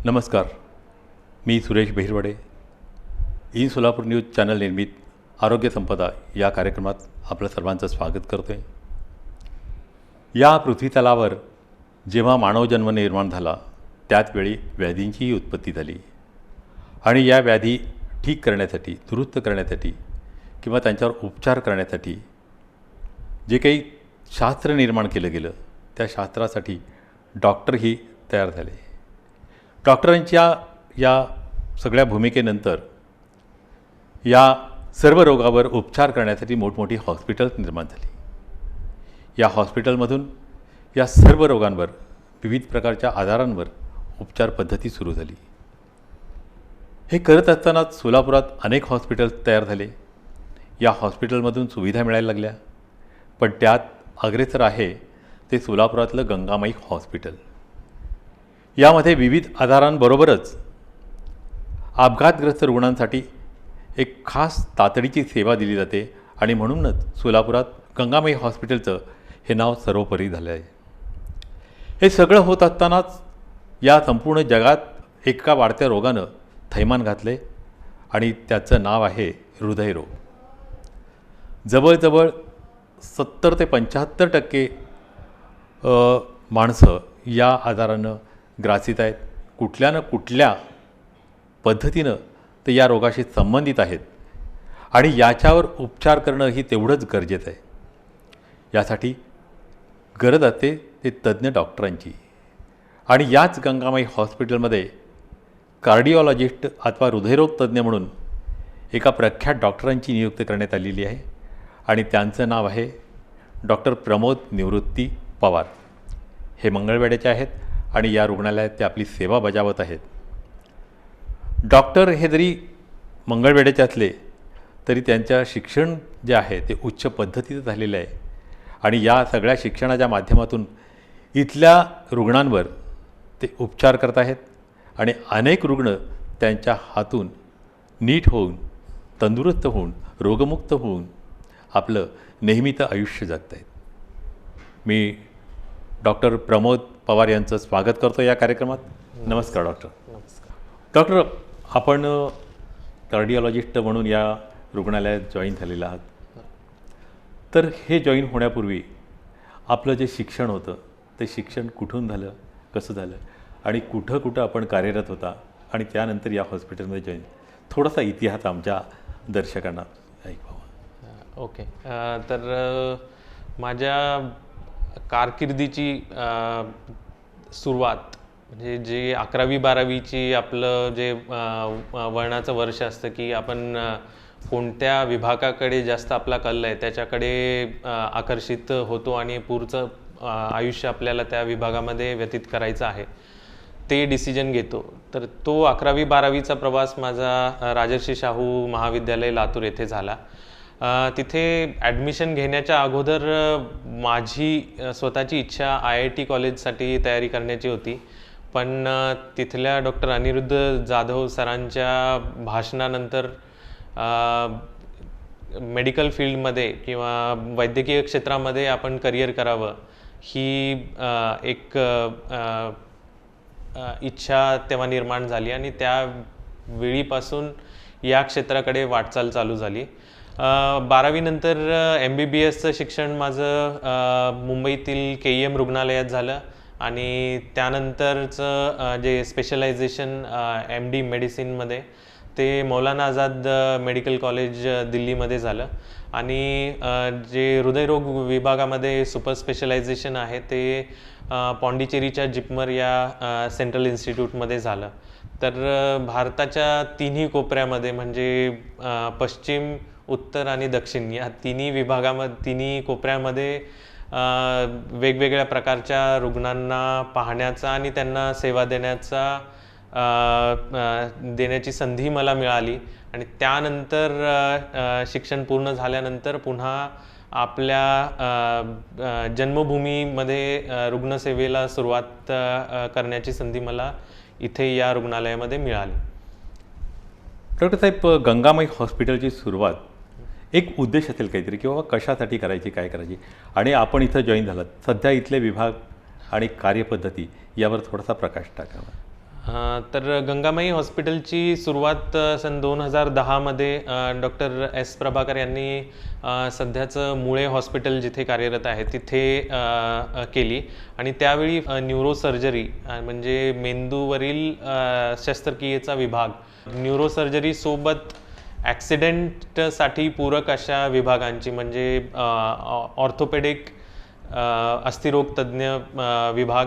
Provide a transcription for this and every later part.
नमस्कार. मी Suresh Bahirwade. In Solapur news channel निर्मित आरोग्य संपदा या कार्यक्रमात आपलं सर्वांचं स्वागत करतो आहे. या पृथ्वीतलावर जेव्हा मानवजन्म निर्माण झाला त्याचवेळी व्याधींचीही उत्पत्ती झाली आणि या व्याधी ठीक करण्यासाठी, दुरुस्त करण्यासाठी किंवा त्यांच्यावर उपचार करण्यासाठी जे काही शास्त्र निर्माण केलं गेलं त्या शास्त्रासाठी डॉक्टरही तयार झाले. डॉक्टरांच्या या सगळ्या भूमिकेनंतर या सर्व रोगावर उपचार करण्यासाठी मोठमोठी हॉस्पिटल्स निर्माण झाली. या हॉस्पिटलमधून या सर्व रोगांवर, विविध प्रकारच्या आजारांवर उपचार पद्धती सुरू झाली. हे करत असतानाच सोलापुरात अनेक हॉस्पिटल्स तयार झाले. या हॉस्पिटलमधून सुविधा मिळायला लागल्या, पण त्यात अग्रेसर आहे ते सोलापुरातलं गंगामाई हॉस्पिटल. यामध्ये विविध आजारांबरोबरच अपघातग्रस्त रुग्णांसाठी एक खास तातडीची सेवा दिली जाते आणि म्हणूनच सोलापुरात गंगामाई हॉस्पिटलचं हे नाव सर्वोपरी झालं आहे. हे सगळं होत असतानाच या संपूर्ण जगात एका वाढत्या रोगानं थैमान घातले आणि त्याचं नाव आहे हृदयरोग. जवळजवळ 70 ते 75% माणसं या आजारानं ग्रासित आहेत. कुठल्या ना कुठल्या पद्धतीनं ते या रोगाशी संबंधित आहेत आणि याच्यावर उपचार करणं ही तेवढंच गरजेचं आहे. यासाठी गरज असते ते तज्ज्ञ डॉक्टरांची आणि याच गंगामाई हॉस्पिटलमध्ये कार्डिओलॉजिस्ट अथवा हृदयरोग तज्ज्ञ म्हणून एका प्रख्यात डॉक्टरांची नियुक्ती करण्यात आलेली आहे आणि त्यांचं नाव आहे डॉक्टर प्रमोद निवृत्ती पवार. हे मंगळवेढ्याचे आहेत आणि या रुग्णालयात ते आपली सेवा बजावत आहेत. डॉक्टर हे जरी मंगळवेढ्याचे असले तरी त्यांचं शिक्षण जे आहे ते उच्च पद्धतीचं झालेलं आहे आणि या सगळ्या शिक्षणाच्या माध्यमातून इथल्या रुग्णांवर ते उपचार करत आहेत आणि अनेक रुग्ण त्यांच्या हातून नीट होऊन, तंदुरुस्त होऊन, रोगमुक्त होऊन आपलं नेहमीचं आयुष्य जगत आहेत. मी डॉक्टर प्रमोद पवार यांचं स्वागत करतो या कार्यक्रमात. नमस्कार डॉक्टर. नमस्कार. डॉक्टर, आपण कार्डिओलॉजिस्ट म्हणून या रुग्णालयात जॉईन झालेला आहात. तर हे जॉईन होण्यापूर्वी आपलं जे शिक्षण होतं ते शिक्षण कुठून झालं, कसं झालं आणि कुठं कुठं आपण कार्यरत होता आणि त्यानंतर या हॉस्पिटलमध्ये जॉईन, थोडासा इतिहास आमच्या दर्शकांना ऐकवावा. ओके. तर माझ्या कारकिर्दीची सुरुवात म्हणजे जे 11वी-12वीची आपलं जे वळणाचं वर्ष असतं की आपण कोणत्या विभागाकडे जास्त आपला कल आहे त्याच्याकडे आकर्षित होतो आणि पुढचं आयुष्य आपल्याला त्या विभागामध्ये व्यतीत करायचं आहे ते डिसिजन घेतो. तर तो 11वी-12वीचा प्रवास माझा राजर्षी शाहू महाविद्यालय लातूर येथे झाला. तिथे ॲडमिशन घेण्याच्या अगोदर माझी स्वतःची इच्छा IIT कॉलेजसाठी तयारी करण्याची होती, पण तिथल्या डॉक्टर अनिरुद्ध जाधव सरांच्या भाषणानंतर मेडिकल फील्डमध्ये किंवा वैद्यकीय क्षेत्रामध्ये आपण करिअर करावं ही एक इच्छा तेव्हा निर्माण झाली आणि त्या वेळीपासून या क्षेत्राकडे वाटचाल चालू झाली. 12वीनंतर MBBSचं शिक्षण माझं मुंबईतील KEM रुग्णालयात झालं आणि त्यानंतरचं जे स्पेशलायझेशन MD मेडिसिनमध्ये ते मौलाना आझाद मेडिकल कॉलेज दिल्लीमध्ये झालं आणि जे हृदयरोग विभागामध्ये सुपर स्पेशलायझेशन आहे ते पॉंडिचेरीच्या जिपमर या सेंट्रल इन्स्टिट्यूटमध्ये झालं. तर भारताच्या तिन्ही कोपऱ्यामध्ये म्हणजे पश्चिम, उत्तर आणि दक्षिण या तिन्ही कोपऱ्यामध्ये वेगवेगळ्या प्रकारच्या रुग्णांना पाहण्याचा आणि त्यांना सेवा देण्याची संधी मला मिळाली आणि त्यानंतर शिक्षण पूर्ण झाल्यानंतर पुन्हा आपल्या जन्मभूमीमध्ये रुग्णसेवेला सुरुवात करण्याची संधी मला इथे या रुग्णालयामध्ये मिळाली. डॉक्टर साहेब, गंगामाई हॉस्पिटलची सुरुवात एक उद्देश असेल काहीतरी किंवा कशासाठी करायची, काय करायची आणि आपण इथं जॉईन झालात. सध्या इथले विभाग आणि कार्यपद्धती यावर थोडासा प्रकाश टाकावा. तर गंगामाई हॉस्पिटलची सुरुवात सन 2010मध्ये डॉक्टर एस प्रभाकर यांनी सध्याचं मुळे हॉस्पिटल जिथे कार्यरत आहे तिथे केली आणि त्यावेळी न्यूरोसर्जरी म्हणजे मेंदूवरील शस्त्रक्रियेचा विभाग, न्यूरोसर्जरीसोबत ॲक्सिडेंटसाठी पूरक अशा विभागांची म्हणजे ऑर्थोपेडिक, अस्थिरोग तज्ज्ञ विभाग,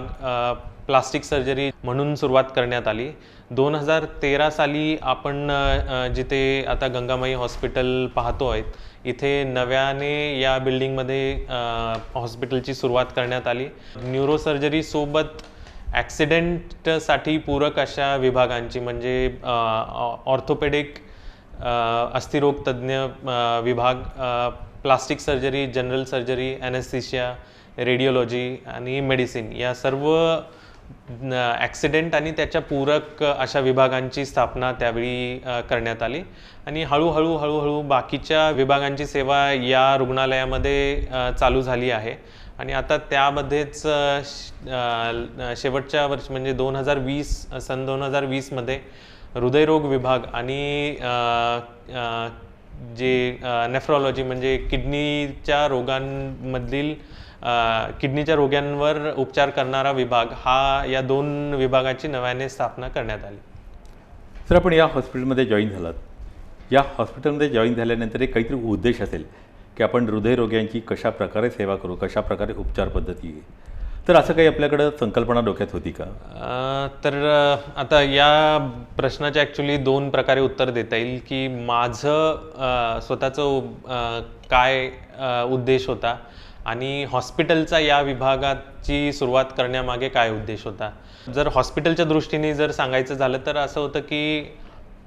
प्लास्टिक सर्जरी म्हणून सुरुवात करण्यात आली. 2013 साली आपण जिथे आता गंगामाई हॉस्पिटल पाहतो आहेत, इथे नव्याने या बिल्डिंगमध्ये हॉस्पिटलची सुरुवात करण्यात आली. न्यूरोसर्जरीसोबत ॲक्सिडेंटसाठी पूरक अशा विभागांची म्हणजे ऑर्थोपेडिक, अस्थिरोग तज्ज्ञ विभाग, plastic surgery, general surgery, anaesthesia, radiology आणि मेडिसिन या सर्व ॲक्सिडेंट आणि त्याच्या पूरक अशा विभागांची स्थापना त्यावेळी करण्यात आली आणि हळूहळू बाकीच्या विभागांची सेवा या रुग्णालयामध्ये चालू झाली आहे. आणि आता त्यामध्येच शेवटच्या वर्षी म्हणजे 2020मध्ये हृदयरोग विभाग आणि जे नेफ्रॉलॉजी म्हणजे किडनीच्या रोगांवर उपचार करणारा विभाग, या 2 विभागाची नव्याने स्थापना करण्यात आली. सर, आपण या हॉस्पिटलमध्ये जॉईन झालात. या हॉस्पिटलमध्ये जॉईन झाल्यानंतर एक काहीतरी उद्देश असेल की आपण हृदयरोग्यांची कशा प्रकारे सेवा करू, कशा प्रकारे उपचार पद्धती आहे. तर असं काही आपल्याकडं संकल्पना डोक्यात होती का? तर आता या प्रश्नाचे ॲक्च्युली 2 प्रकारे उत्तर देता येईल की माझं स्वतःचं काय उद्देश होता आणि हॉस्पिटलचा या विभागाची सुरुवात करण्यामागे काय उद्देश होता. जर हॉस्पिटलच्या दृष्टीने जर सांगायचं झालं तर असं होतं की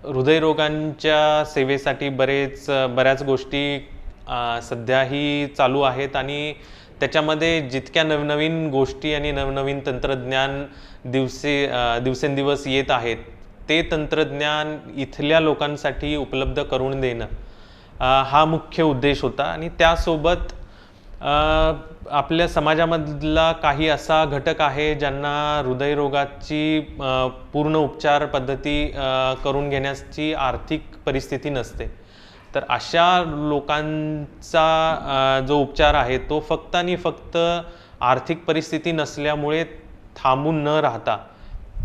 हृदयरोगांच्या सेवेसाठी बऱ्याच गोष्टी सध्याही चालू आहेत आणि त्याच्यामध्ये जितक्या नवनवीन गोष्टी आणि नवनवीन तंत्रज्ञान दिवसेंदिवस येत आहेत, ते तंत्रज्ञान इथल्या लोकांसाठी उपलब्ध करून देणं हा मुख्य उद्देश होता. आणि त्यासोबत आपल्या समाजामधला काही असा घटक आहे ज्यांना हृदयरोगाची पूर्ण उपचार पद्धती करून घेण्याची आर्थिक परिस्थिती नसते. तर अशा लोकांचा जो उपचार आहे तो फक्त आणि फक्त आर्थिक परिस्थिती नसल्यामुळे थांबून न राहता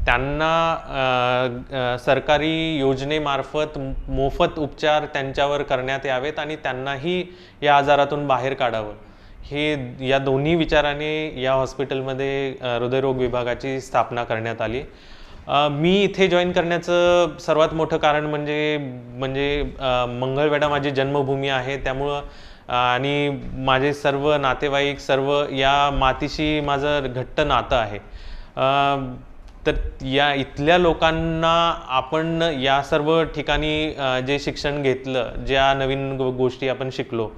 त्यांना सरकारी योजनेमार्फत मोफत उपचार त्यांच्यावर करण्यात यावेत आणि त्यांनाही या आजारातून बाहेर काढावं, हे या दोन्ही विचाराने या हॉस्पिटलमध्ये हृदयरोग विभागाची स्थापना करण्यात आली. मी इथे जॉईन करण्याचं सर्वात मोठं कारण म्हणजे मंगळवेढा माझी जन्मभूमी आहे, त्यामुळं आणि माझे सर्व नातेवाईक, सर्व या मातीशी माझं घट्ट नातं आहे. तर या इथल्या लोकांना आपण या सर्व ठिकाणी जे शिक्षण घेतलं, ज्या नवीन गोष्टी आपण शिकलो,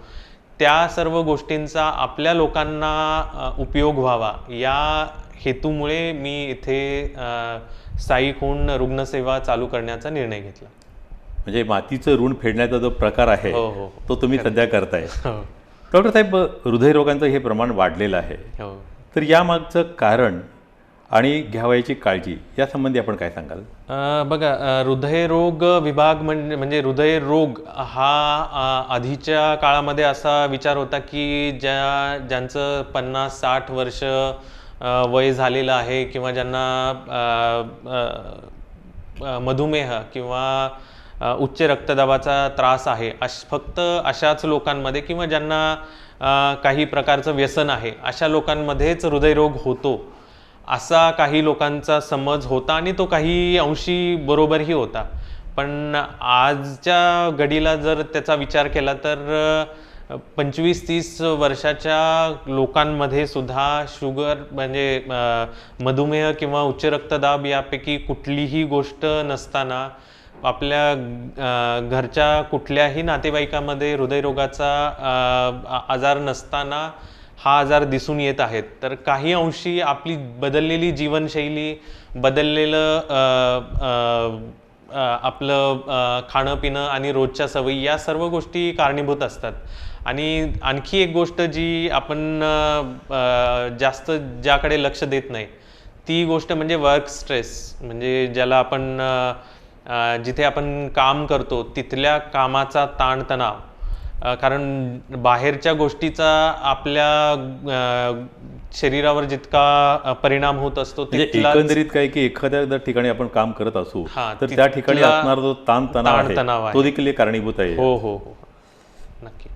त्या सर्व गोष्टींचा आपल्या लोकांना उपयोग व्हावा या हेतूमुळे मी इथे स्थायिक होऊन रुग्णसेवा चालू करण्याचा निर्णय घेतला. म्हणजे मातीचं ऋण फेडण्याचा जो प्रकार आहे तो तुम्ही सध्या करताय. डॉक्टर साहेब, हृदयरोगांचं हे प्रमाण वाढलेलं आहे, तर यामागचं कारण आणि घ्यावयाची काळजी यासंबंधी आपण काय सांगाल? बघा, हृदयरोग विभाग म्हणजे हृदयरोग हा आधीच्या काळामध्ये असा विचार होता की ज्यांचं 50-60 वर्ष वय झालेलं आहे किंवा ज्यांना मधुमेह किंवा उच्च रक्तदाबाचा त्रास आहे, फक्त अशाच लोकांमध्ये किंवा ज्यांना काही प्रकारचं व्यसन आहे अशा लोकांमध्येच हृदयरोग होतो, असा काही लोकांचा समज होता आणि तो काही अंशी बरोबरही होता. पण आजच्या घडीला जर त्याचा विचार केला तर 25-30 वर्षाच्या लोकांमध्ये सुद्धा शुगर म्हणजे मधुमेह किंवा उच्च रक्तदाब यापैकी कुठलीही गोष्ट नसताना, आपल्या घरच्या कुठल्याही नातेवाईकामध्ये हृदयरोगाचा आजार नसताना हा आजार दिसून येत आहेत. तर काही अंशी आपली बदललेली जीवनशैली, बदललेलं आपलं खाणं पिणं आणि रोजच्या सवयी या सर्व गोष्टी कारणीभूत असतात. आणि आणखी एक गोष्ट जी आपण जास्त ज्याकडे लक्ष देत नाही ती गोष्ट म्हणजे वर्क स्ट्रेस, म्हणजे ज्याला आपण जिथे आपण काम करतो तिथल्या कामाचा ताणतणाव. कारण बाहेरच्या गोष्टीचा आपल्या शरीरावर जितका परिणाम होत असतो म्हणजे तितलाच एकंदरीत काय की एखाद्या जर ठिकाणी आपण काम करत असू हा, तर त्या ठिकाणी तिथला असणारा जो ताणतणाव आहे आहे. तो देखील एक कारणीभूत आहे. हो हो हो, नक्की.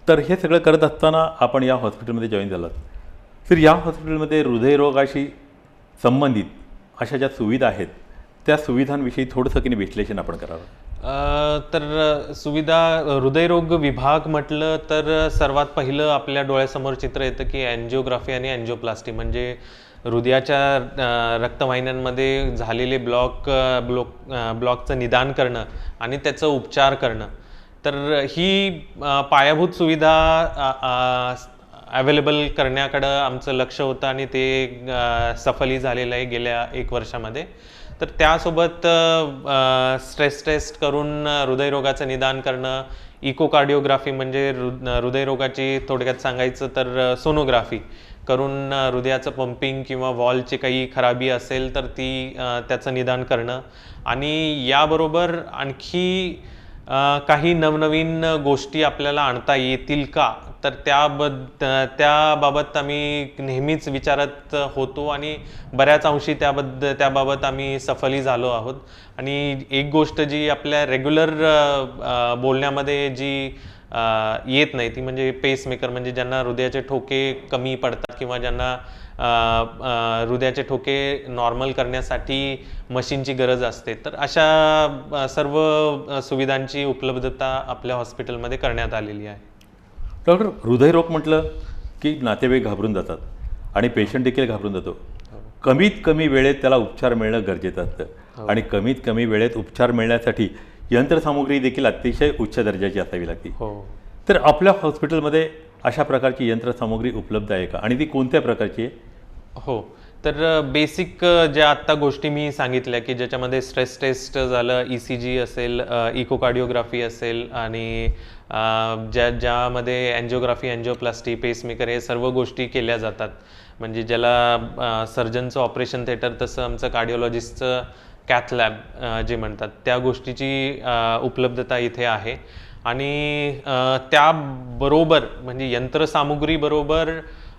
तर हे सगळं करत असताना आपण या हॉस्पिटलमध्ये जॉईन झालात. तर या हॉस्पिटलमध्ये हृदयरोगाशी संबंधित अशा ज्या सुविधा आहेत त्या सुविधांविषयी थोडंसं की नाही विश्लेषण आपण करावं. तर सुविधा, हृदयरोग विभाग म्हटलं तर सर्वात पहिलं आपल्या डोळ्यासमोर चित्र येतं की अँजिओग्राफी आणि अँजिओप्लास्टी, म्हणजे हृदयाच्या रक्तवाहिन्यांमध्ये झालेले ब्लॉकचं निदान करणं आणि त्याचं उपचार करणं. तर ही पायाभूत सुविधा अवेलेबल करण्याकडं आमचं लक्ष होतं आणि ते सफलही झालेलं आहे गेल्या 1 वर्षामध्ये. तर त्यासोबत स्ट्रेस टेस्ट करून हृदयरोगाचं निदान करणं, इकोकार्डिओग्राफी म्हणजे हृदयरोगाची थोडक्यात सांगायचं तर सोनोग्राफी करून हृदयाचं पंपिंग किंवा वॉलची काही खराबी असेल तर ती त्याचं निदान करणं, आणि याबरोबर आणखी काही नवनवीन गोष्टी आपल्याला आणता येतील का, तर त्याबाबत आम्ही नेहमीच विचारत होतो आणि बऱ्याच अंशी त्याबाबत आम्ही सफलही झालो आहोत. आणि एक गोष्ट जी आपल्या रेग्युलर बोलण्यामध्ये जी येत नाही ती म्हणजे पेसमेकर, म्हणजे ज्यांना हृदयाचे ठोके कमी पडतात किंवा ज्यांना हृदयाचे ठोके नॉर्मल करण्यासाठी मशीनची गरज असते, तर अशा सर्व सुविधांची उपलब्धता आपल्या हॉस्पिटलमध्ये करण्यात आलेली आहे. डॉक्टर, हृदयरोग म्हटलं की नातेवाईक घाबरून जातात आणि पेशंट देखील घाबरून जातो. कमीत कमी वेळेत त्याला उपचार मिळणं गरजेचं असतं आणि कमीत कमी वेळेत उपचार मिळण्यासाठी यंत्रसामुग्री देखील अतिशय उच्च दर्जाची असावी लागते. तर आपल्या हॉस्पिटलमध्ये अशा प्रकारची यंत्रसामुग्री उपलब्ध आहे का आणि ती कोणत्या प्रकारची आहे? हो, तर बेसिक ज्या आत्ता गोष्टी मी सांगितल्या की ज्याच्यामध्ये स्ट्रेस टेस्ट झालं, ECG असेल, इकोकार्डिओग्राफी असेल आणि ज्यामध्ये अँजिओग्राफी, अँजिओप्लास्टी, पेसमेकर हे सर्व गोष्टी केल्या जातात. म्हणजे ज्याला सर्जनचं ऑपरेशन थिएटर तसं आमचं कार्डिओलॉजिस्टचं कॅथ लॅब जे म्हणतात त्या गोष्टीची उपलब्धता इथे आहे. आणि त्याबरोबर म्हणजे यंत्रसामुग्रीबरोबर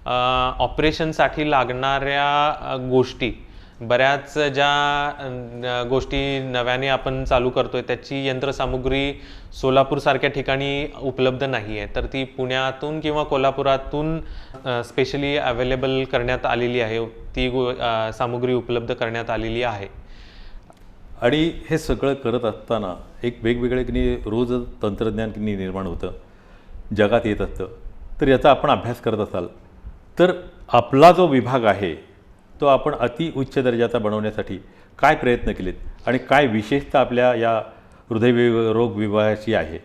ऑपरेशनसाठी लागणाऱ्या गोष्टी, बऱ्याच ज्या गोष्टी नव्याने आपण चालू करतोय त्याची यंत्रसामुग्री सोलापूरसारख्या ठिकाणी उपलब्ध नाही आहे, तर ती पुण्यातून किंवा कोल्हापुरातून स्पेशली अवेलेबल करण्यात आलेली आहे. ती सामुग्री उपलब्ध करण्यात आलेली आहे. आणि हे सगळं करत असताना एक वेगवेगळे की रोज तंत्रज्ञान की निर्माण होतं, जगात येत असतं. तर याचा आपण अभ्यास करत असाल तर आपला जो विभाग आहे तो आपण अति उच्च दर्जाचा बनवण्यासाठी काय प्रयत्न केलेत आणि काय विशेषता आपल्या या हृदयरोग विभागाची आहे?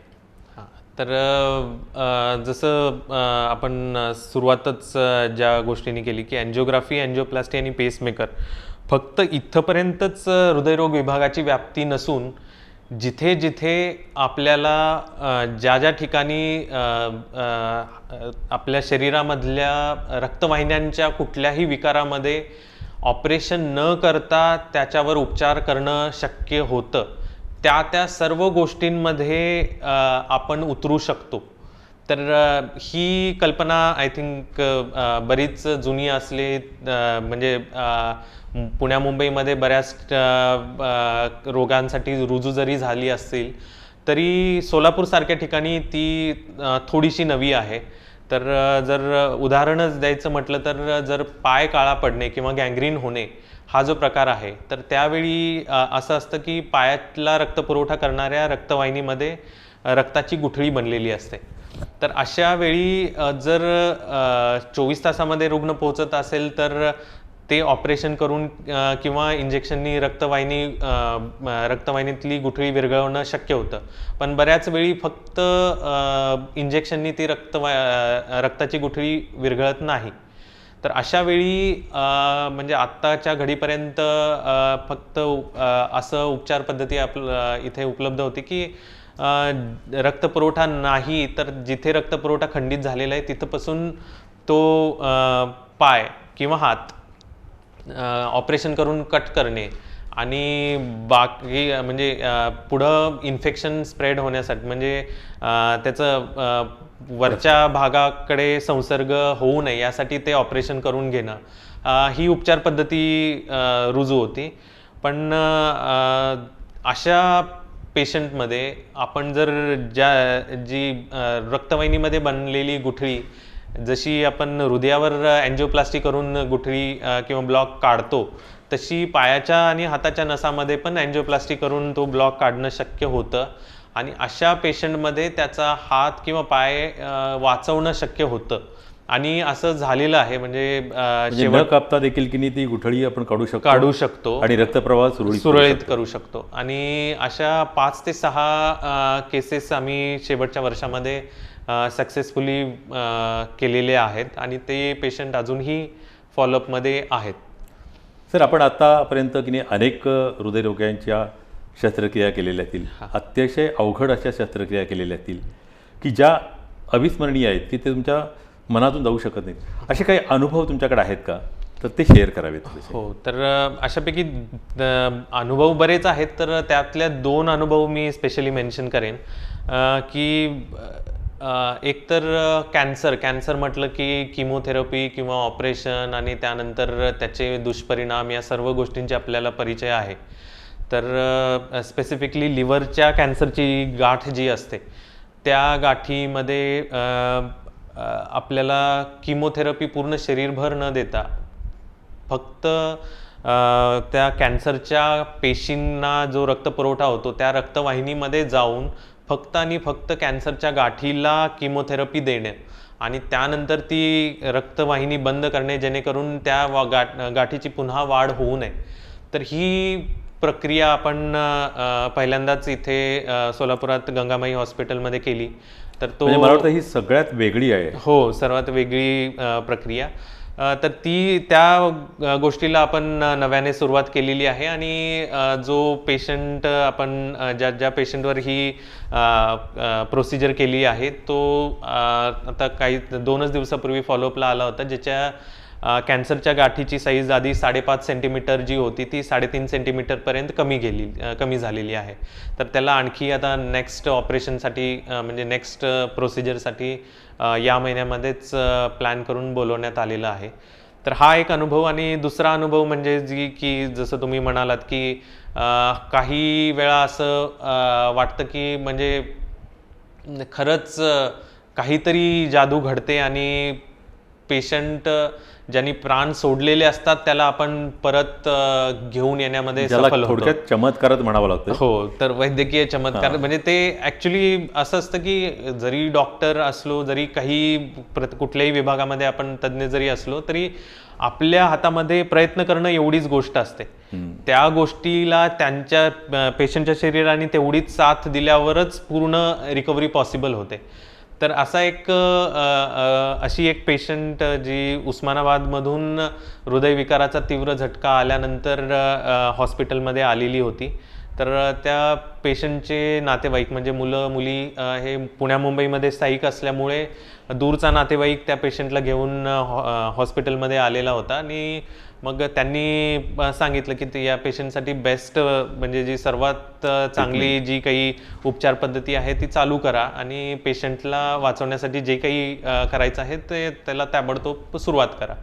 तर जसं आपण सुरुवातच ज्या गोष्टींनी केली की अँजिओग्राफी, अँजिओप्लास्टी आणि पेसमेकर फक्त इथंपर्यंतच हृदयरोग विभागाची व्याप्ती नसून जिथे जिथे आपल्याला ज्या ठिकाणी आपल्या शरीरामधल्या रक्तवाहिन्यांच्या कुठल्याही विकारामध्ये ऑपरेशन न करता त्याच्यावर उपचार करणं शक्य होतं, त्या सर्व गोष्टींमध्ये आपण उतरू शकतो. तर ही कल्पना आय थिंक बरीच जुनी असली, म्हणजे पुण्या मुंबईमध्ये बऱ्याच रोगांसाठी रुजू जरी झाली असतील तरी सोलापूरसारख्या ठिकाणी ती थोडीशी नवी आहे. तर जर उदाहरणच द्यायचं म्हटलं तर जर पाय काळा पडणे किंवा गँग्रीन होणे हा जो प्रकार आहे तर त्यावेळी असं असतं की पायातला रक्तपुरवठा करणाऱ्या रक्तवाहिनीमध्ये रक्ताची गुठळी बनलेली असते. तर अशा वेळी जर 24 तासामध्ये रुग्ण पोहोचत असेल तर ते ऑपरेशन करून किंवा इंजेक्शननी रक्तवाहिनीतली गुठळी विरघळवणं शक्य होतं, पण बऱ्याच वेळी फक्त इंजेक्शननी ती रक्ताची गुठळी विरघळत नाही. तर अशा वेळी म्हणजे आत्ताच्या घडीपर्यंत फक्त असं उपचार पद्धती इथे उपलब्ध होती की रक्तपुरवठा नाही तर जिथे रक्तपुरवठा खंडित झालेला आहे तिथपासून तो पाय किंवा हात ऑपरेशन करून कट करणे आणि बाकी म्हणजे पुढं इन्फेक्शन स्प्रेड होण्यासाठी म्हणजे त्याचं वरच्या भागाकडे संसर्ग होऊ नये यासाठी ते ऑपरेशन करून घेणं, ही उपचार पद्धती रुजू होती. पण अशा पेशंटमध्ये आपण जर जी रक्तवाहिनीमध्ये बनलेली गुठळी, जशी आपण हृदयावर अँजिओप्लास्टी करून गुठळी किंवा ब्लॉक काढतो, तशी पायाच्या आणि हाताच्या नसामध्ये पण अँजिओप्लास्टी करून तो ब्लॉक काढणं शक्य होतं. आणि अशा पेशंटमध्ये त्याचा हात किंवा पाय वाचवणं शक्य होतं आणि असं झालेलं आहे. म्हणजे न कापता देखील की नाही ती गुठळी आपण काढू शकतो शकतो आणि रक्तप्रवाह सुरळीत करू शकतो. आणि अशा 5 ते 6 केसेस आम्ही शेवटच्या वर्षामध्ये सक्सेसफुली केलेले आहेत आणि ते पेशंट अजूनही फॉलोअपमध्ये आहेत. सर, आपण आतापर्यंत की नाही अनेक हृदयरोग्यांच्या शस्त्रक्रिया केलेल्या असतील, अतिशय अवघड अशा शस्त्रक्रिया केलेल्या असतील की ज्या अविस्मरणीय आहेत की ते तुमच्या मनातून जाऊ शकत नाहीत. असे काही अनुभव तुमच्याकडे आहेत का? तर ते शेअर करावेत. हो, तर अशापैकी अनुभव बरेच आहेत. तर त्यातल्या 2 अनुभव मी स्पेशली मेन्शन करेन की एक तर कॅन्सर म्हटलं की किमोथेरपी किंवा ऑपरेशन आणि त्यानंतर त्याचे दुष्परिणाम या सर्व गोष्टींचे आपल्याला परिचय आहे. तर स्पेसिफिकली लिव्हरच्या कॅन्सरची गाठ जी असते त्या गाठीमध्ये आपल्याला किमोथेरपी पूर्ण शरीरभर न देता फक्त त्या कॅन्सरच्या पेशींना जो रक्तपुरवठा होतो त्या रक्तवाहिनीमध्ये जाऊन फक्त आणि फक्त कॅन्सरच्या गाठीला किमोथेरपी देणे आणि त्यानंतर ती रक्तवाहिनी बंद करणे जेणेकरून त्या गाठीची पुन्हा वाढ होऊ नये. तर ही प्रक्रिया आपण पहिल्यांदाच इथे सोलापुरात गंगामाई हॉस्पिटलमध्ये केली. तर तो मला वाटतं ही सगळ्यात वेगळी आहे. हो, सर्वात वेगळी प्रक्रिया. तर त्या गोष्टीला आपण नव्याने सुरुवात केलेली आहे आणि जो पेशंट आपण ज्या पेशंटवर ही प्रोसिजर केली आहे तो आता 2च दिवसापूर्वी फॉलोअपला आला होता, ज्याच्या कॅन्सरच्या गाठीची साईज आधी 5.5 सेंटीमीटर जी होती ती 3.5 सेंटीमीटरपर्यंत कमी झालेली आहे. तर त्याला आणखी आता नेक्स्ट ऑपरेशनसाठी म्हणजे नेक्स्ट प्रोसिजरसाठी या महिन्यामध्येच प्लॅन करून बोलवण्यात आलेलं आहे. तर हा एक अनुभव. आणि दुसरा अनुभव म्हणजे की जसं तुम्ही म्हणालात की काही वेळा असं वाटतं की म्हणजे खरंच काहीतरी जादू घडते आणि पेशंट ज्यांनी प्राण सोडलेले असतात त्याला आपण परत घेऊन येण्यामध्ये सफल होतो. थोडक्यात चमत्कारच म्हणावं लागतं. हो, तर वैद्यकीय चमत्कार म्हणजे ते ऍक्च्युली असं असतं की जरी डॉक्टर असलो, जरी कुठल्याही विभागामध्ये आपण तज्ज्ञ जरी असलो, तरी आपल्या हातामध्ये प्रयत्न करणं एवढीच गोष्ट असते. त्या गोष्टीला त्यांच्या पेशंटच्या शरीराने तेवढीच साथ दिल्यावरच पूर्ण रिकव्हरी पॉसिबल होते. तर अशी एक पेशंट जी उस्मानाबादमधून हृदयविकाराचा तीव्र झटका आल्यानंतर हॉस्पिटलमध्ये आलेली होती. तर त्या पेशंटचे नातेवाईक म्हणजे मुलं मुली हे पुण्या मुंबईमध्ये स्थायिक असल्यामुळे दूरचा नातेवाईक त्या पेशंटला घेऊन हॉस्पिटलमध्ये आलेला होता आणि मग त्यांनी सांगितलं की या पेशंटसाठी बेस्ट म्हणजे जी सर्वात चांगली जी काही उपचार पद्धती आहे ती चालू करा आणि पेशंटला वाचवण्यासाठी जे काही करायचं आहे ते त्याला ताबडतोब सुरुवात करा.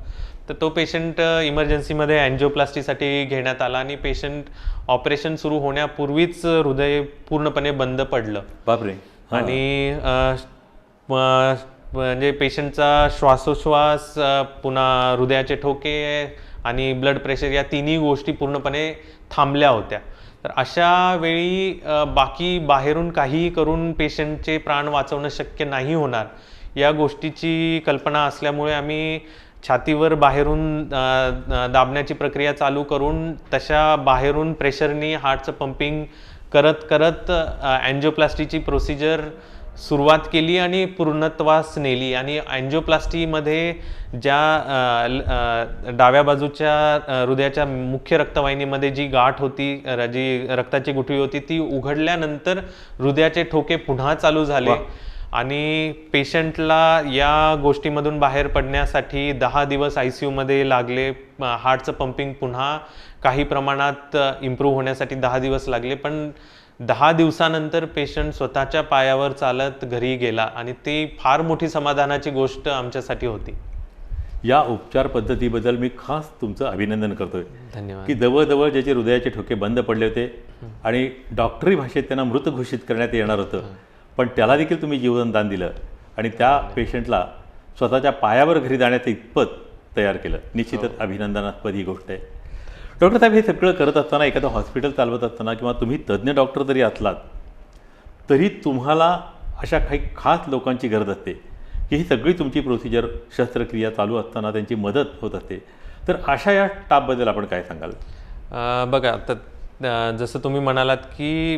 तर तो पेशंट इमर्जन्सीमध्ये अँजिओप्लास्टीसाठी घेण्यात आला आणि पेशंट ऑपरेशन सुरू होण्यापूर्वीच हृदय पूर्णपणे बंद पडलं. बापरे. आणि म्हणजे पेशंटचा श्वासोश्वास, पुन्हा हृदयाचे ठोके आणि ब्लड प्रेशर या तिन्ही गोष्टी पूर्णपणे थांबल्या होत्या. तर अशा वेळी बाकी बाहेरून काहीही करून पेशंटचे प्राण वाचवणं शक्य नाही होणार या गोष्टीची कल्पना असल्यामुळे आम्ही छातीवर बाहेरून दाबण्याची प्रक्रिया चालू करून तशा बाहेरून प्रेशरनी हार्टचं पंपिंग करत अँजिओप्लास्टीची प्रोसिजर सुरुवात केली आणि पूर्णत्वास नेली. आणि अँजिओप्लास्टीमध्ये ज्या डाव्या बाजूच्या हृदयाच्या मुख्य रक्तवाहिनीमध्ये जी गाठ होती, जी रक्ताची गुठळी होती, ती उघडल्यानंतर हृदयाचे ठोके पुन्हा चालू झाले आणि पेशंटला या गोष्टीमधून बाहेर पडण्यासाठी 10 दिवस ICU मध्ये लागले. हार्टचं पंपिंग पुन्हा काही प्रमाणात इम्प्रूव्ह होण्यासाठी 10 दिवस लागले, पण 10 दिवसानंतर पेशंट स्वतःच्या पायावर चालत घरी गेला आणि ती फार मोठी समाधानाची गोष्ट आमच्यासाठी होती. या उपचार पद्धतीबद्दल मी खास तुमचं अभिनंदन करतोय धन्यवाद. की जवळजवळ ज्याचे हृदयाचे ठोके बंद पडले होते आणि डॉक्टरी भाषेत त्यांना मृत घोषित करण्यात येणार होतं, पण त्याला देखील तुम्ही जीवनदान दिलं आणि त्या पेशंटला स्वतःच्या पायावर घरी जाण्याचं इतपत तयार केलं. निश्चितच अभिनंदनास्पद ही गोष्ट आहे. डॉक्टर साहेब, हे सगळं करत असताना, एखादं हॉस्पिटल चालवत असताना किंवा तुम्ही तज्ज्ञ डॉक्टर जरी असलात तरी तुम्हाला अशा काही खास लोकांची गरज असते की ही सगळी तुमची प्रोसिजर, शस्त्रक्रिया चालू असताना त्यांची मदत होत असते. तर अशा या स्टाफबद्दल आपण काय सांगाल? बघा, तर जसं तुम्ही म्हणालात की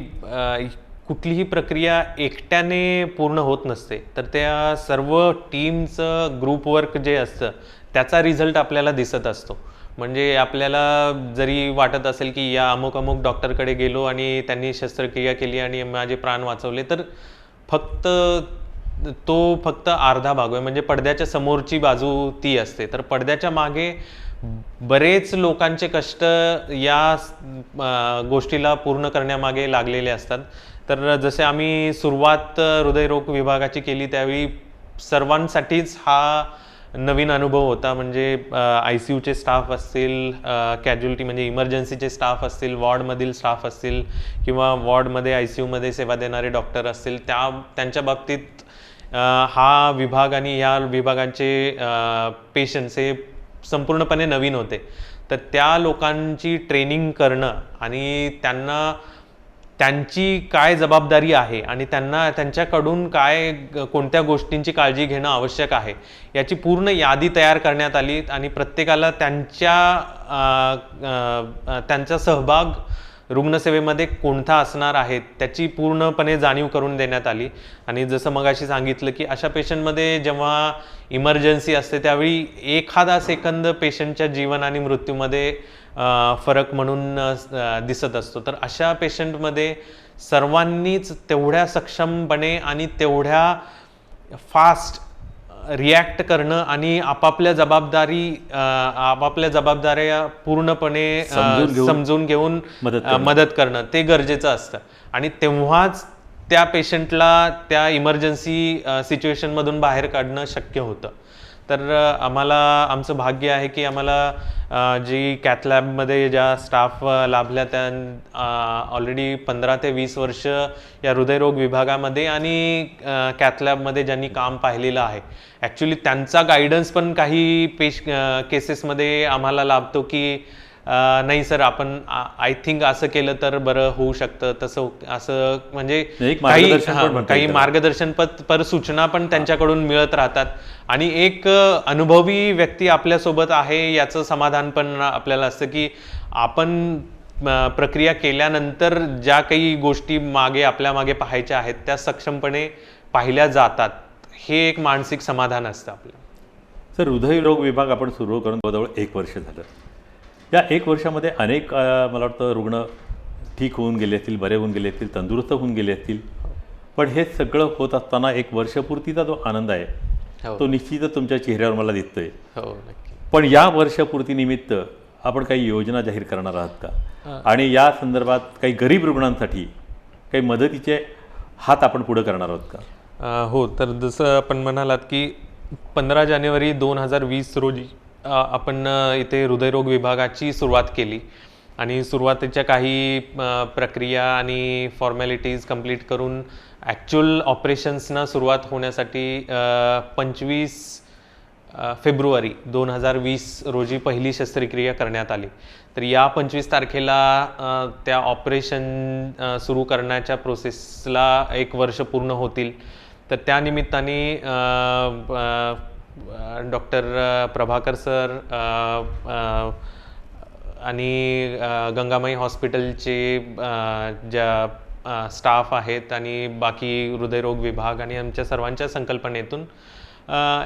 कुठलीही प्रक्रिया एकट्याने पूर्ण होत नसते, तर त्या सर्व टीमचं ग्रुप वर्क जे असतं त्याचा रिझल्ट आपल्याला दिसत असतो. म्हणजे आपल्याला जरी वाटत असेल की या अमुक अमुक डॉक्टरकडे गेलो आणि त्यांनी शस्त्रक्रिया केली आणि माझे प्राण वाचवले, तर फक्त अर्धा भाग आहे. म्हणजे पडद्याच्या समोरची बाजू ती असते. तर पडद्याच्या मागे बरेच लोकांचे कष्ट या गोष्टीला पूर्ण करण्यामागे लागलेले असतात. तर जसे आम्ही सुरुवात हृदयरोग विभागाची केली त्यावेळी सर्वांसाठीच हा नवीन अनुभव होता. म्हणजे ICUचे स्टाफ असतील, कॅज्युअलिटी म्हणजे इमर्जन्सीचे स्टाफ असतील, वॉर्डमधील स्टाफ असतील किंवा वॉर्डमध्ये ICUमध्ये सेवा देणारे डॉक्टर असतील, त्यांच्या बाबतीत हा विभाग आणि या विभागाचे पेशंट्स हे संपूर्णपणे नवीन होते. तर त्या लोकांची ट्रेनिंग करणं आणि त्यांना त्यांची काय जबाबदारी आहे आणि त्यांना त्यांच्याकडून कोणत्या गोष्टींची काळजी घेणं आवश्यक आहे याची पूर्ण यादी तयार करण्यात आली आणि प्रत्येकाला त्यांचा सहभाग रुग्णसेवेमध्ये कोणता असणार आहे त्याची पूर्णपणे जाणीव करून देण्यात आली. आणि जसं मगाशी सांगितलं की अशा पेशंटमध्ये जेव्हा इमर्जन्सी असते त्यावेळी एखादा सेकंद पेशंटच्या जीवन आणि मृत्यूमध्ये फरक म्हणून दिसत असतो. तर अशा पेशंटमध्ये सर्वांनीच तेवढ्या सक्षमपणे आणि तेवढ्या फास्ट रिॲक्ट करणं आणि आपापल्या जबाबदाऱ्या पूर्णपणे समजून घेऊन मदत करणं ते गरजेचं असतं. आणि तेव्हाच त्या पेशंटला त्या इमर्जन्सी सिच्युएशनमधून बाहेर काढणं शक्य होतं. तर आमचं भाग्य आहे की आम्हाला जी कॅथ लॅबमध्ये ज्या स्टाफ लाभल्या त्या ऑलरेडी 15 ते 20 वर्ष या हृदयरोग विभागामध्ये आणि कॅथ लॅबमध्ये ज्यांनी काम पाहिलेलं आहे. ॲक्च्युली त्यांचा गायडन्स पण काही केसेसमध्ये आम्हाला लाभतो की नाही सर, आपण आय थिंक असं केलं तर बरं होऊ शकतं, तसं असं म्हणजे काही मार्गदर्शनपर सूचना पण त्यांच्याकडून मिळत राहतात. आणि एक अनुभवी व्यक्ती आपल्यासोबत आहे याचं समाधान पण आपल्याला असतं की आपण प्रक्रिया केल्यानंतर ज्या काही गोष्टी आपल्या मागे पाहायच्या आहेत त्या सक्षमपणे पाहिल्या जातात, हे एक मानसिक समाधान असतं आपलं. सर, हृदयरोग विभाग आपण सुरू करून जवळजवळ 1 वर्ष झालं. या 1 वर्षामध्ये अनेक मला वाटतं रुग्ण ठीक होऊन गेले असतील, बरे होऊन गेले असतील, तंदुरुस्त होऊन गेले असतील. पण हे सगळं होत असताना 1 वर्षपूर्तीचा जो आनंद आहे तो निश्चितच तुमच्या चेहऱ्यावर मला दिसतोय. पण या वर्षपूर्तीनिमित्त आपण काही योजना जाहीर करणार आहात का? आणि या संदर्भात काही गरीब रुग्णांसाठी काही मदतीचे हात आपण पुढे करणार आहोत का? हो, तर जसं आपण म्हणालात की 15 जानेवारी 2020 रोजी आपण इथे हृदयरोग विभागाची सुरुवात केली आणि सुरुवातीच्या काही प्रक्रिया आणि फॉर्मॅलिटीज कंप्लीट करून ॲक्च्युअल ऑपरेशन्सना सुरुवात होण्यासाठी 25 फेब्रुवारी 2020 रोजी पहिली शस्त्रक्रिया करण्यात आली. तर या 25 तारखेला त्या ऑपरेशन सुरू करण्याच्या प्रोसेसला 1 वर्ष पूर्ण होतील. तर त्या निमित्ताने डॉक्टर प्रभाकर सर आणि गंगामाई हॉस्पिटलचे ज्या स्टाफ आहेत आणि बाकी हृदयरोग विभाग आणि आमच्या सर्वांच्या संकल्पनेतून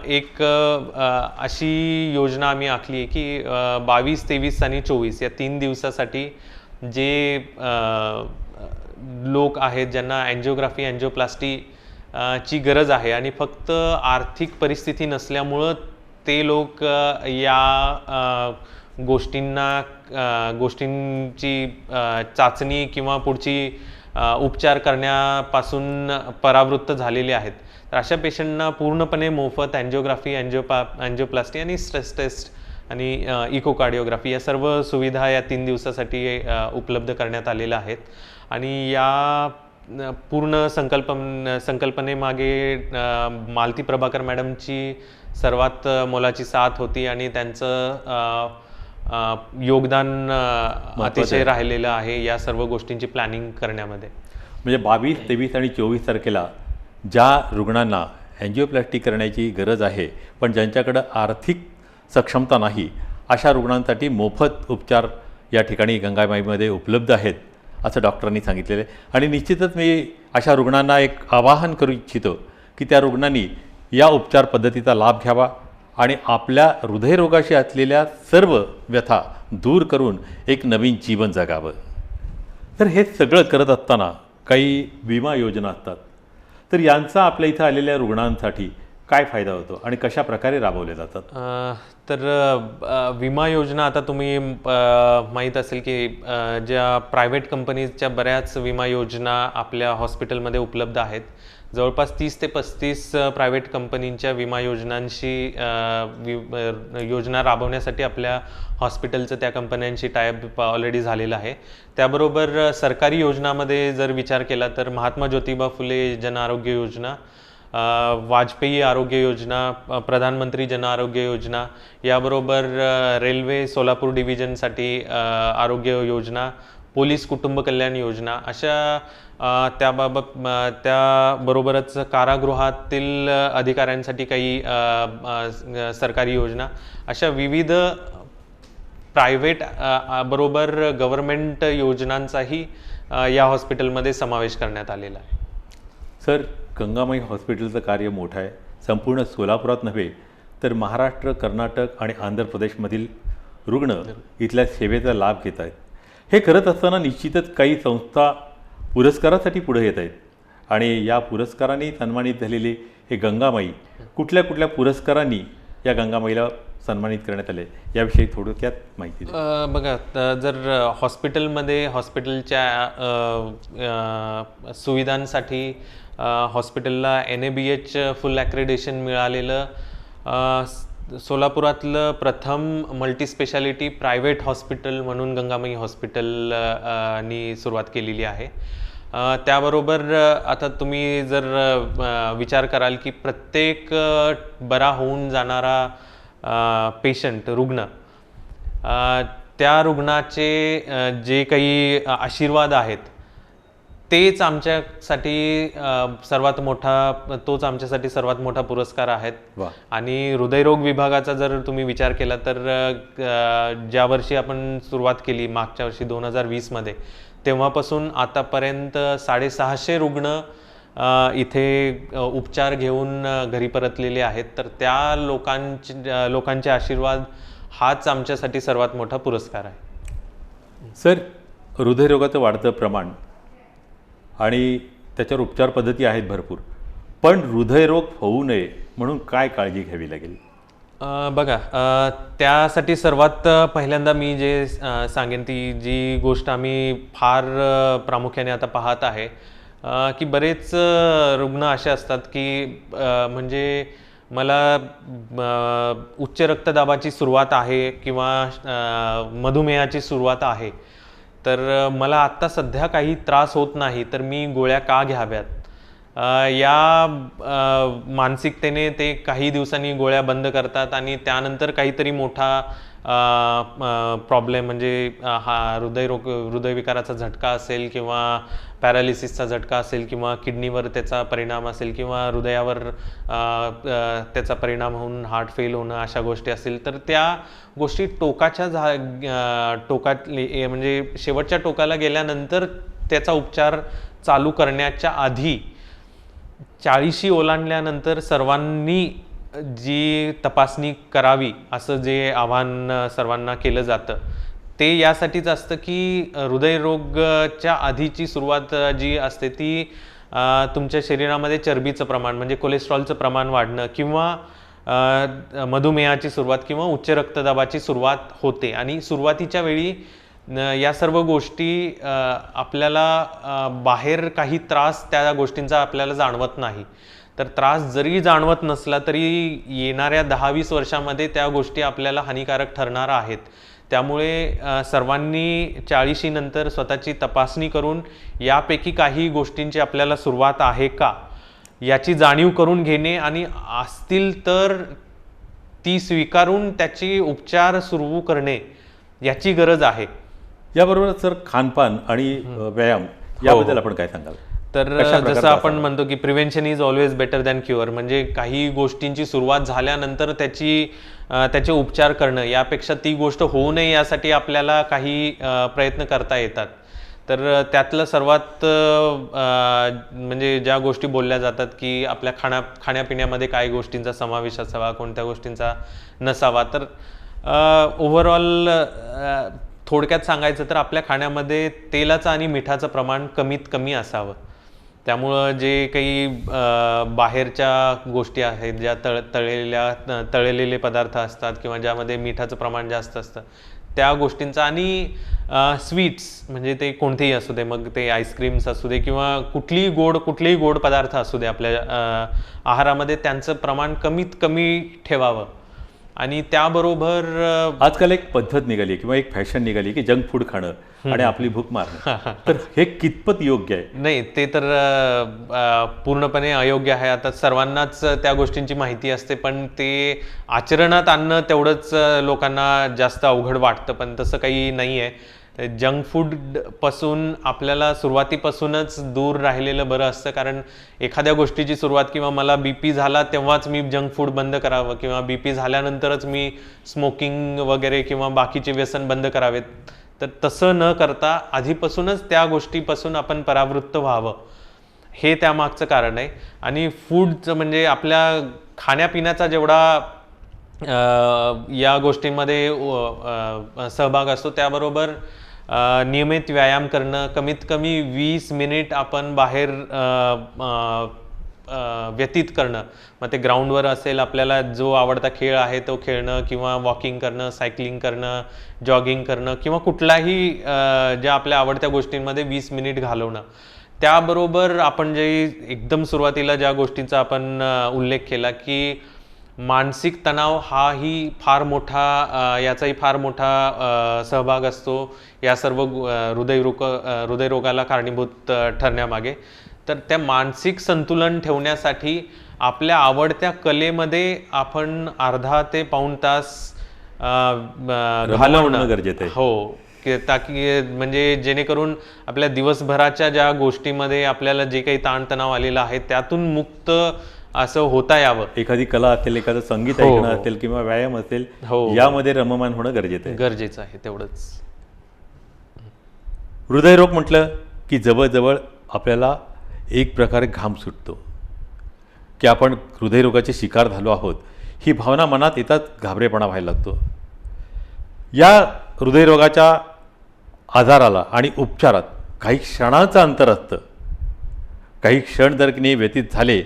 एक अशी योजना आम्ही आखली आहे की 22, 23 आणि 24 या 3 दिवसासाठी जे लोक आहेत ज्यांना अँजिओग्राफी, अँजिओप्लास्टी ची गरज आहे आणि फक्त आर्थिक परिस्थिती नसल्यामुळं ते लोक गोष्टींची चाचणी किंवा पुढची उपचार करण्यापासून परावृत्त झालेले आहेत. तर अशा पेशंटना पूर्णपणे मोफत अँजिओग्राफी, अँजिओप्लास्टी आणि स्ट्रेस टेस्ट आणि इकोकार्डिओग्राफी या सर्व सुविधा या 3 दिवसासाठी उपलब्ध करण्यात आलेल्या आहेत. आणि या पूर्ण संकल्पनेमागे मालती प्रभाकर मॅडमची सर्वात मोलाची साथ होती आणि त्यांचं योगदान अतिशय राहिलेलं आहे या सर्व गोष्टींची प्लॅनिंग करण्यामध्ये. म्हणजे 22, 23 आणि 24 तारखेला ज्या रुग्णांना अँजिओप्लास्टी करण्याची गरज आहे पण ज्यांच्याकडं आर्थिक सक्षमता नाही अशा रुग्णांसाठी मोफत उपचार या ठिकाणी गंगामाईमध्ये उपलब्ध आहेत असं डॉक्टरांनी सांगितलेलं आहे. आणि निश्चितच मी अशा रुग्णांना एक आवाहन करू इच्छितो की त्या रुग्णांनी या उपचार पद्धतीचा लाभ घ्यावा आणि आपल्या हृदयरोगाशी असलेल्या सर्व व्यथा दूर करून एक नवीन जीवन जगावं. तर हे सगळं करत असताना काही विमा योजना असतात, तर यांचा आपल्या इथं आलेल्या रुग्णांसाठी काय फायदा होतो आणि कशा प्रकारे राबवले जातात? तर विमा योजना आता तुम्ही माहीत असेल की ज्या प्रायव्हेट कंपनीजच्या बऱ्याच विमा योजना आपल्या हॉस्पिटलमध्ये उपलब्ध आहेत. जवळपास 30 ते 35 प्रायव्हेट कंपनींच्या विमा योजनांशी योजना राबवण्यासाठी आपल्या हॉस्पिटलचं त्या कंपन्यांशी टायअप ऑलरेडी झालेलं आहे. त्याबरोबर सरकारी योजनामध्ये जर विचार केला तर महात्मा ज्योतिबा फुले जन आरोग्य योजना, वाजपेयी आरोग्य योजना, प्रधानमंत्री जन आरोग्य योजना, याबरोबर रेल्वे सोलापूर डिव्हिजनसाठी आरोग्य योजना, पोलीस कुटुंब कल्याण योजना, अशा त्याबरोबरच कारागृहातील अधिकाऱ्यांसाठी काही सरकारी योजना, अशा विविध प्रायव्हेट बरोबर गव्हर्नमेंट योजनांचाही या हॉस्पिटलमध्ये समावेश करण्यात आलेला आहे. सर, गंगामाई हॉस्पिटलचं कार्य मोठं आहे. संपूर्ण सोलापुरात नव्हे तर महाराष्ट्र, कर्नाटक आणि आंध्र प्रदेशमधील रुग्ण इथल्या सेवेचा लाभ घेत आहेत. हे करत असताना निश्चितच काही संस्था पुरस्कारासाठी पुढे येत आहेत आणि या पुरस्कारांनी सन्मानित झालेले हे गंगामाई कुठल्या कुठल्या पुरस्कारांनी या गंगामाईला सन्मानित करण्यात आले याविषयी थोडक्यात माहिती द्या. बघा, जर हॉस्पिटलमध्ये हॉस्पिटलच्या सुविधांसाठी हॉस्पिटलला NABH फुल ॲक्रेडिशन मिळालेलं सोलापुरातलं प्रथम मल्टीस्पेशालिटी प्रायव्हेट हॉस्पिटल म्हणून गंगामाई हॉस्पिटलनी सुरुवात केलेली आहे. त्याबरोबर आता तुम्ही जर विचार कराल की प्रत्येक बरा होऊन जाणारा पेशंट, रुग्ण, त्या रुग्णाचे जे काही आशीर्वाद आहेत तोच आमच्यासाठी सर्वात मोठा पुरस्कार आहेत. आणि हृदयरोग विभागाचा जर तुम्ही विचार केला तर ज्या वर्षी आपण सुरुवात केली मागच्या वर्षी 2020 तेव्हापासून आतापर्यंत 650 रुग्ण इथे उपचार घेऊन घरी परतलेले आहेत. तर त्या लोकांचे आशीर्वाद हाच आमच्यासाठी सर्वात मोठा पुरस्कार आहे. सर, हृदयरोगाचं वाढतं प्रमाण आणि त्याच्यावर उपचार पद्धती आहेत भरपूर, पण हृदयरोग होऊ नये म्हणून काय काळजी घ्यावी लागेल? बघा, त्यासाठी सर्वात पहिल्यांदा मी जे सांगेन ती जी गोष्ट आम्ही फार प्रामुख्याने आता पाहत आहे की बरेच रुग्ण असे असतात की म्हणजे मला उच्च रक्तदाबाची सुरुवात आहे किंवा मधुमेहाची सुरुवात आहे, तर मला आत्ता सध्या काही त्रास होत नाही तर मी गोळ्या का घ्याव्यात, या मानसिकतेने ते काही दिवसांनी गोळ्या बंद करतात आणि त्यानंतर काहीतरी मोठा प्रॉब्लेम म्हणजे हृदयविकाराचा झटका असेल किंवा पॅरालिसिसचा झटका असेल किंवा किडनीवर त्याचा परिणाम असेल किंवा हृदयावर त्याचा परिणाम होऊन हार्ट फेल होणं, अशा गोष्टी असतील, तर त्या गोष्टी टोकातली म्हणजे शेवटच्या टोकाला गेल्यानंतर त्याचा उपचार चालू करण्याच्या आधी 40शी ओलांडल्यानंतर सर्वांनी जी तपासणी करावी असं जे आव्हान सर्वांना केलं जातं ते यासाठीच असतं की हृदयरोगाच्या आधीची सुरुवात जी असते ती तुमच्या शरीरामध्ये चरबीचं प्रमाण म्हणजे कोलेस्ट्रॉलचं प्रमाण वाढणं किंवा मधुमेहाची सुरुवात किंवा उच्च रक्तदाबाची सुरुवात होते. आणि सुरुवातीच्या वेळी या सर्व गोष्टी आपल्याला बाहेर काही त्रास त्या गोष्टींचा आपल्याला जाणवत नाही. तर त्रास जरी जाणवत नसला तरी येणाऱ्या 10-20 वर्षामध्ये त्या गोष्टी आपल्याला हानिकारक ठरणार आहेत. त्यामुळे सर्वांनी 40 नंतर स्वतःची तपासणी करून यापैकी काही गोष्टींची आपल्याला सुरुवात आहे का याची जाणीव करून घेणे आणि असतील तर ती स्वीकारून त्याची उपचार सुरू करणे याची गरज आहे. याबरोबर सर खानपान आणि व्यायाम याबद्दल आपण काय सांगाल? तर जसं आपण म्हणतो की prevention is always better than cure, म्हणजे काही गोष्टींची सुरुवात झाल्यानंतर त्याचे उपचार करणं यापेक्षा ती गोष्ट होऊ नये यासाठी आपल्याला काही प्रयत्न करता येतात. तर त्यातलं सर्वात म्हणजे ज्या गोष्टी बोलल्या जातात की आपल्या खाण्यापिण्यामध्ये काय गोष्टींचा समावेश असावा, कोणत्या गोष्टींचा नसावा. तर ओव्हरऑल थोडक्यात सांगायचं तर आपल्या खाण्यामध्ये तेलाचं आणि मिठाचं प्रमाण कमीत कमी असावं. त्यामुळं जे काही बाहेरच्या गोष्टी आहेत ज्या तळलेले पदार्थ असतात किंवा ज्यामध्ये मिठाचं प्रमाण जास्त असतं त्या गोष्टींचा आणि स्वीट्स म्हणजे ते कोणतेही असू दे, मग ते आईस्क्रीम्स असू दे किंवा कुठलेही गोड पदार्थ असू दे आपल्या आहारामध्ये त्यांचं प्रमाण कमीत कमी ठेवावं. आणि त्याबरोबर आजकाल एक पद्धत निघाली किंवा एक फॅशन निघाली की जंक फूड खाणं आणि आपली भूक मारणं. तर हे कितपत योग्य आहे? नाही, ते तर पूर्णपणे अयोग्य आहे. आता सर्वांनाच त्या गोष्टींची माहिती असते पण ते आचरणात आणणं तेवढंच लोकांना जास्त अवघड वाटतं. पण तसं काही नाही आहे. जंक फूड पासून आपल्याला सुरुवातीपासूनच दूर राहिलेलं बरं असतं. कारण एखाद्या गोष्टीची सुरुवात किंवा मला बीपी झाला तेव्हाच मी जंक फूड बंद करावं किंवा बीपी झाल्यानंतरच मी स्मोकिंग वगैरे किंवा बाकीचे व्यसन बंद करावेत, तर तसं न करता आधीपासूनच त्या गोष्टीपासून आपण परावृत्त व्हावं हे त्यामागचं कारण आहे. आणि फूडचं म्हणजे आपल्या खाण्यापिण्याचा जेवढा या गोष्टींमध्ये सहभाग असतो त्याबरोबर नियमित व्यायाम करणं, कमीत कमी 20 मिनिट आपण बाहेर व्यतीत करणं. मग ते ग्राउंडवर असेल, आपल्याला जो आवडता खेळ आहे तो खेळणं किंवा वॉकिंग करणं, सायकलिंग करणं, जॉगिंग करणं किंवा कुठलाही ज्या आपल्या आवडत्या गोष्टींमध्ये 20 मिनिट घालवणं. त्याबरोबर आपण जे एकदम सुरुवातीला ज्या गोष्टींचा आपण उल्लेख केला की मानसिक तणाव हाही फार मोठा याचाही फार मोठा सहभाग असतो या सर्व हृदयरोगाला कारणीभूत ठरण्यामागे. तर त्या मानसिक संतुलन ठेवण्यासाठी आपल्या आवडत्या कलेमध्ये आपण अर्धा ते पाऊण तास घालवणं गरजेचं आहे. हो, ताकी म्हणजे जेणेकरून आपल्या दिवसभराच्या ज्या गोष्टीमध्ये आपल्याला जे काही ताणतणाव आलेला आहे त्यातून मुक्त असं होता यावं. एखादी कला असेल, एखादं संगीत ऐकणं असेल किंवा व्यायाम असेल, यामध्ये रममान होणं गरजेचं आहे. तेवढंच. हृदयरोग म्हटलं की जवळजवळ आपल्याला एक प्रकारे घाम सुटतो की आपण हृदयरोगाचे शिकार झालो आहोत. ही भावना मनात येताच घाबरेपणा व्हायला लागतो. या हृदयरोगाच्या आजाराला आणि उपचारात काही क्षणांचं अंतर असतं. काही क्षण जर की व्यतीत झाले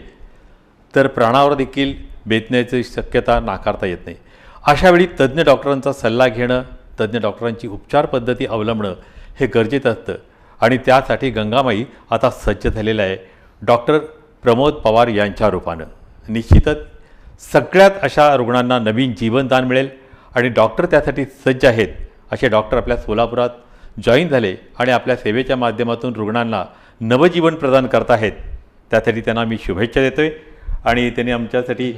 तर प्राणावर देखील बेतण्याची शक्यता नाकारता येत नाही. अशावेळी तज्ज्ञ डॉक्टरांचा सल्ला घेणं, तज्ज्ञ डॉक्टरांची उपचार पद्धती अवलंबणं हे गरजेचं असतं. आणि त्यासाठी गंगामाई आता सज्ज झालेलं आहे डॉक्टर प्रमोद पवार यांच्या रूपानं. निश्चितच सगळ्यात अशा रुग्णांना नवीन जीवनदान मिळेल आणि डॉक्टर त्यासाठी सज्ज आहेत. असे डॉक्टर आपल्या सोलापुरात जॉईन झाले आणि आपल्या सेवेच्या माध्यमातून रुग्णांना नवजीवन प्रदान करत आहेत. त्यासाठी त्यांना मी शुभेच्छा देतोय आणि त्यांनी आमच्यासाठी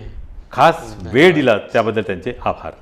खास वेळ दिला त्याबद्दल त्यांचे आभार.